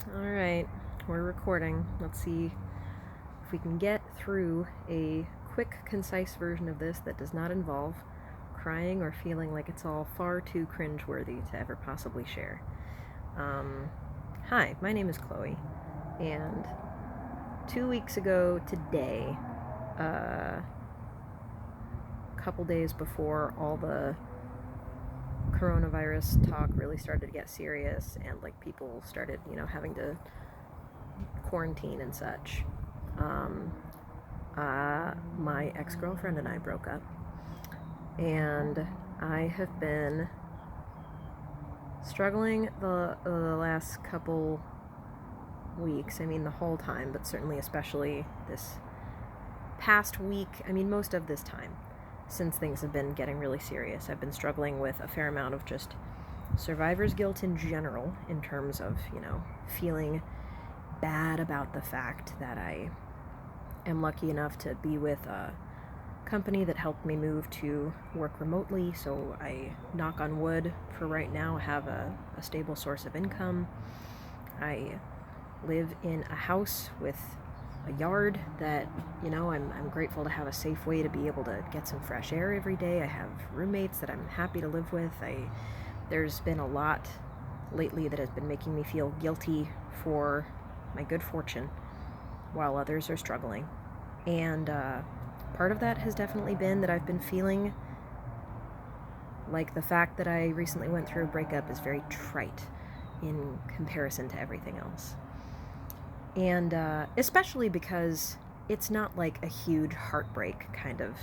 Alright, we're recording. Let's see if we can get through a quick, concise version of this that does not involve crying or feeling like it's all far too cringeworthy to ever possibly share. Hi, my name is Chloe, and 2 weeks ago today, a couple days before all the coronavirus talk really started to get serious and like people started, having to quarantine and such, my ex-girlfriend and I broke up, and I have been struggling the last couple weeks. I mean, the whole time, but certainly especially this past week. I mean, most of this time since things have been getting really serious. I've been struggling with a fair amount of just survivor's guilt in general, in terms of, feeling bad about the fact that I am lucky enough to be with a company that helped me move to work remotely, so I, knock on wood, for right now have a stable source of income. I live in a house with a yard that, I'm grateful to have a safe way to be able to get some fresh air every day. I have roommates that I'm happy to live with. There's been a lot lately that has been making me feel guilty for my good fortune while others are struggling. And part of that has definitely been that I've been feeling like the fact that I recently went through a breakup is very trite in comparison to everything else. And especially because it's not like a huge heartbreak kind of,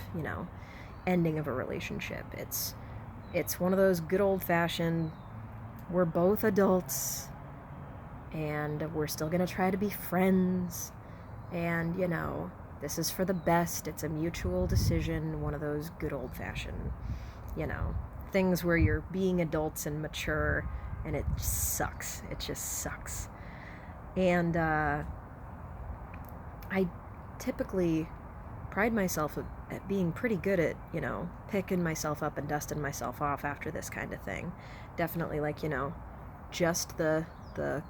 ending of a relationship. It's one of those good old-fashioned, we're both adults, and we're still gonna try to be friends, and, this is for the best, it's a mutual decision, one of those good old-fashioned, things where you're being adults and mature, and it sucks. It just sucks. And I typically pride myself at being pretty good at, picking myself up and dusting myself off after this kind of thing. Definitely, like, just the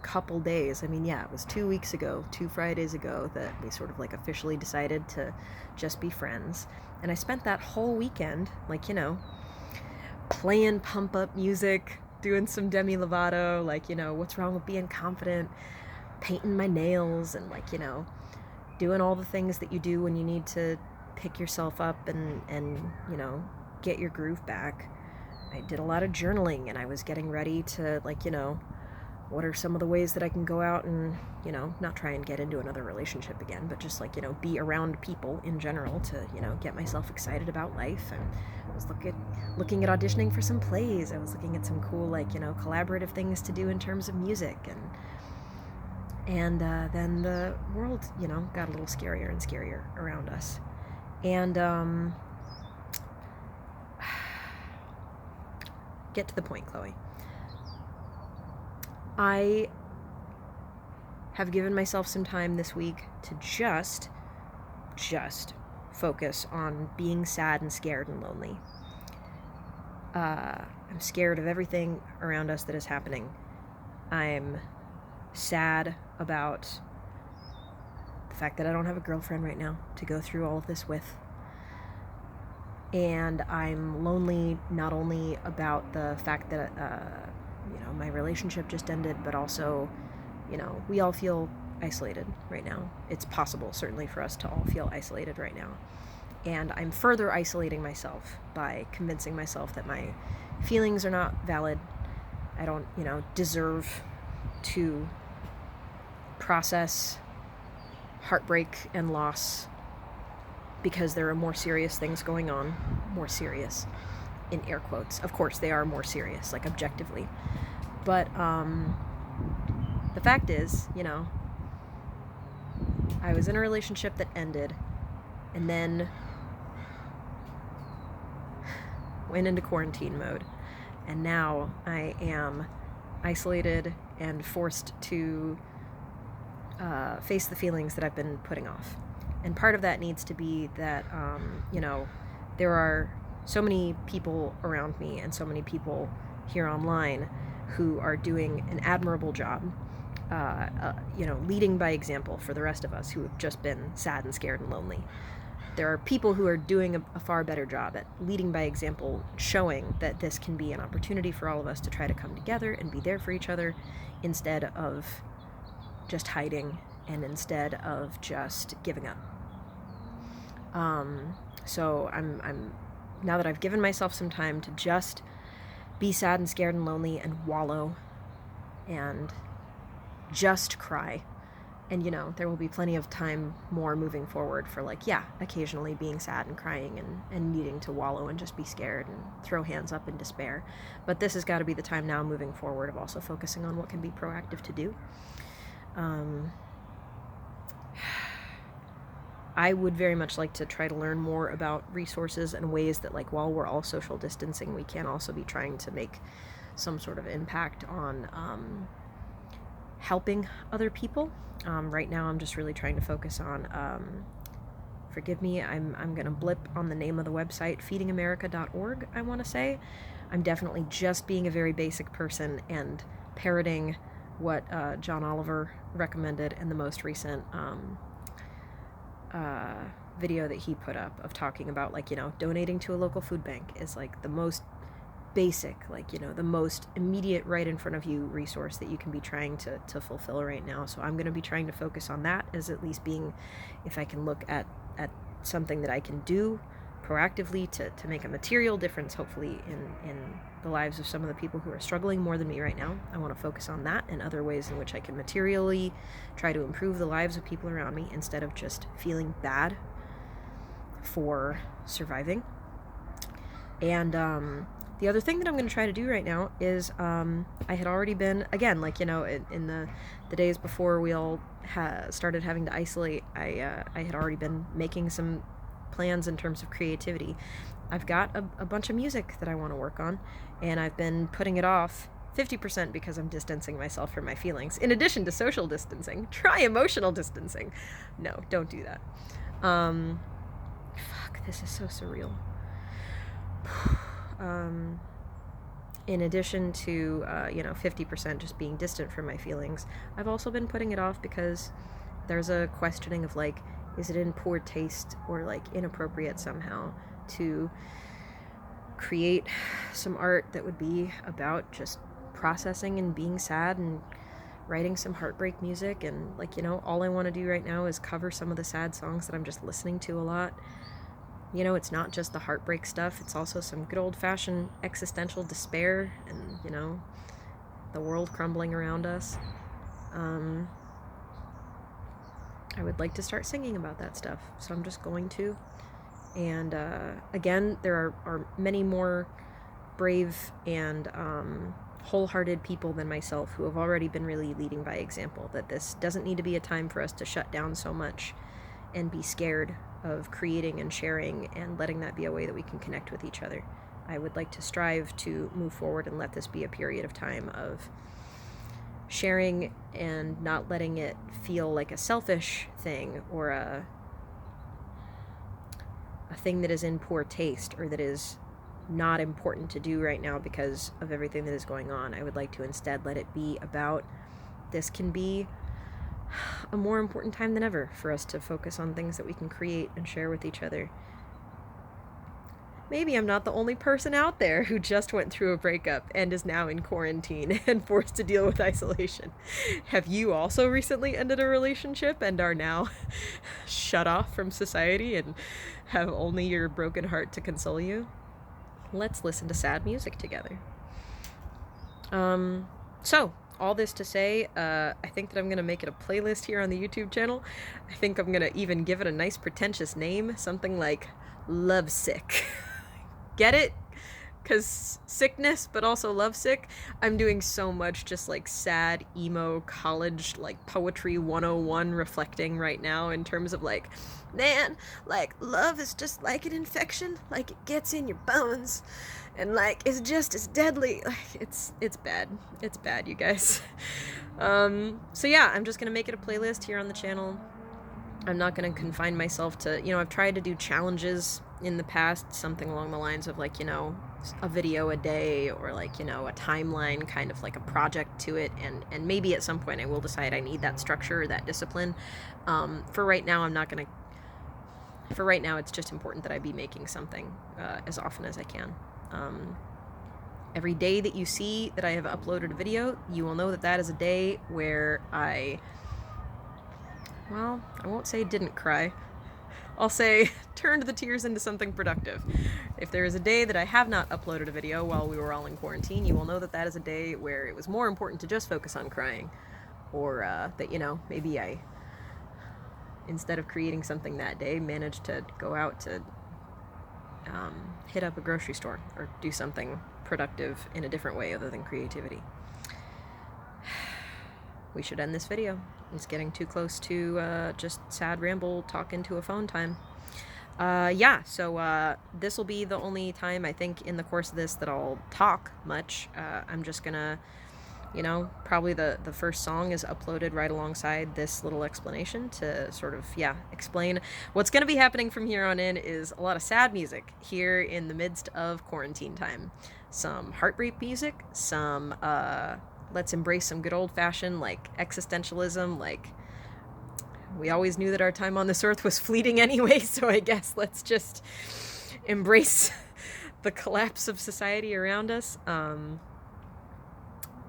couple days. I mean, yeah, it was 2 weeks ago, 2 Fridays ago, that we sort of like officially decided to just be friends. And I spent that whole weekend, like, playing pump up music, doing some Demi Lovato, like, what's wrong with being confident, painting my nails, and like, doing all the things that you do when you need to pick yourself up and get your groove back. I did a lot of journaling, and I was getting ready to, like, what are some of the ways that I can go out and, not try and get into another relationship again, but just like, be around people in general to, get myself excited about life. And I was looking at auditioning for some plays. I was looking at some cool, like, collaborative things to do in terms of music. And then the world, got a little scarier and scarier around us. And get to the point, Chloe. I have given myself some time this week to just focus on being sad and scared and lonely. I'm scared of everything around us that is happening. I'm sad about the fact that I don't have a girlfriend right now to go through all of this with. And I'm lonely not only about the fact that, my relationship just ended, but also, we all feel isolated right now. It's possible, certainly, for us to all feel isolated right now. And I'm further isolating myself by convincing myself that my feelings are not valid. I don't, deserve to process heartbreak and loss because there are more serious things going on. More serious, in air quotes. Of course, they are more serious, like, objectively. But the fact is, I was in a relationship that ended, and then went into quarantine mode. And now I am isolated and forced to face the feelings that I've been putting off. And part of that needs to be that, there are so many people around me and so many people here online who are doing an admirable job leading by example for the rest of us who have just been sad and scared and lonely. There are people who are doing a far better job at leading by example, showing that this can be an opportunity for all of us to try to come together and be there for each other instead of just hiding and instead of just giving up. So I'm now that I've given myself some time to just be sad and scared and lonely and wallow and just cry. And, there will be plenty of time more moving forward for occasionally being sad and crying and needing to wallow and just be scared and throw hands up in despair. But this has got to be the time now moving forward of also focusing on what can be proactive to do. I would very much like to try to learn more about resources and ways that, while we're all social distancing, we can also be trying to make some sort of impact on helping other people. Right now, I'm just really trying to focus on, forgive me, I'm going to blip on the name of the website, feedingamerica.org, I want to say. I'm definitely just being a very basic person and parroting what John Oliver recommended in the most recent video that he put up of talking about donating to a local food bank is the most basic, the most immediate right in front of you resource that you can be trying to fulfill right now. So I'm going to be trying to focus on that as at least being, if I can look at something that I can do proactively to make a material difference, hopefully in the lives of some of the people who are struggling more than me right now. I want to focus on that and other ways in which I can materially try to improve the lives of people around me instead of just feeling bad for surviving. And the other thing that I'm going to try to do right now is I had already been, again, in the days before we all started having to isolate, I had already been making some plans in terms of creativity. I've got a bunch of music that I want to work on, and I've been putting it off 50% because I'm distancing myself from my feelings. In addition to social distancing, try emotional distancing. No, don't do that. This is so surreal. In addition to, 50% just being distant from my feelings, I've also been putting it off because there's a questioning of is it in poor taste or inappropriate somehow to create some art that would be about just processing and being sad and writing some heartbreak music. And all I want to do right now is cover some of the sad songs that I'm just listening to a lot. It's not just the heartbreak stuff, it's also some good old-fashioned existential despair and, the world crumbling around us. I would like to start singing about that stuff, so I'm just going to. And again, there are many more brave and wholehearted people than myself who have already been really leading by example, that this doesn't need to be a time for us to shut down so much and be scared of creating and sharing and letting that be a way that we can connect with each other. I would like to strive to move forward and let this be a period of time of sharing and not letting it feel like a selfish thing or a thing that is in poor taste or that is not important to do right now because of everything that is going on. I would like to instead let it be about this can be a more important time than ever for us to focus on things that we can create and share with each other. Maybe I'm not the only person out there who just went through a breakup and is now in quarantine and forced to deal with isolation. Have you also recently ended a relationship and are now shut off from society and have only your broken heart to console you? Let's listen to sad music together. So, all this to say, I think that I'm going to make it a playlist here on the YouTube channel. I think I'm going to even give it a nice pretentious name, something like Lovesick. Get it? Because sickness, but also lovesick. I'm doing so much just sad, emo, college, poetry 101 reflecting right now in terms of man, love is just like an infection, it gets in your bones, and it's just as deadly. It's bad. It's bad, you guys. So yeah, I'm just gonna make it a playlist here on the channel. I'm not gonna confine myself to, I've tried to do challenges in the past, something along the lines of a video a day, or like, you know, a timeline, kind of like a project to it, and maybe at some point I will decide I need that structure or that discipline. For right now, I'm not gonna. For right now, it's just important that I be making something as often as I can. Every day that you see that I have uploaded a video, you will know that that is a day where I won't say didn't cry. I'll say turned the tears into something productive. If there is a day that I have not uploaded a video while we were all in quarantine, you will know that that is a day where it was more important to just focus on crying. Or that, you know, maybe I, instead of creating something that day, managed to go out to hit up a grocery store or do something productive in a different way other than creativity. We should end this video. It's getting too close to just sad ramble talk into a phone time. So this will be the only time, I think, in the course of this that I'll talk much. I'm just gonna, you know, probably the first song is uploaded right alongside this little explanation to sort of, explain what's going to be happening from here on in is a lot of sad music here in the midst of quarantine time. Some heartbreak music, some, let's embrace some good old-fashioned, like, existentialism, like, we always knew that our time on this earth was fleeting anyway, so I guess let's just embrace the collapse of society around us.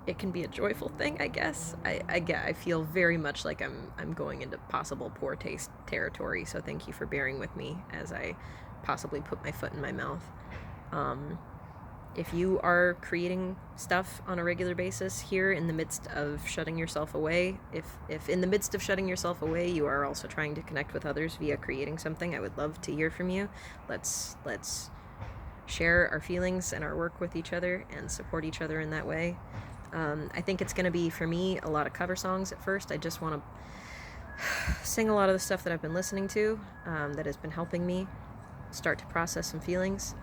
It can be a joyful thing, I guess. I feel very much like I'm going into possible poor taste territory, so thank you for bearing with me as I possibly put my foot in my mouth. If you are creating stuff on a regular basis here in the midst of shutting yourself away, if in the midst of shutting yourself away you are also trying to connect with others via creating something, I would love to hear from you. Let's share our feelings and our work with each other and support each other in that way. I think it's going to be, for me, a lot of cover songs at first. I just want to sing a lot of the stuff that I've been listening to that has been helping me start to process some feelings.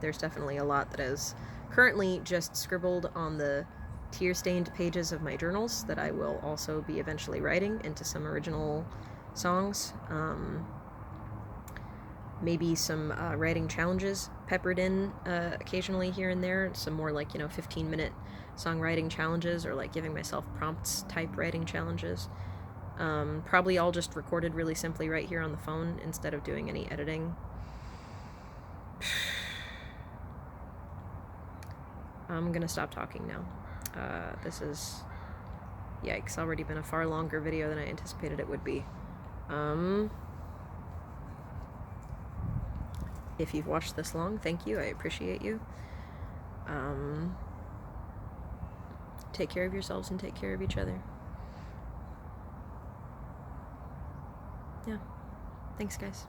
There's definitely a lot that is currently just scribbled on the tear-stained pages of my journals that I will also be eventually writing into some original songs. Maybe some writing challenges peppered in occasionally here and there. Some more like, 15-minute songwriting challenges, or like giving myself prompts type writing challenges. Probably all just recorded really simply right here on the phone instead of doing any editing. I'm gonna stop talking now. This is, yikes, already been a far longer video than I anticipated it would be. If you've watched this long, thank you, I appreciate you. Take care of yourselves and take care of each other. Yeah. Thanks, guys.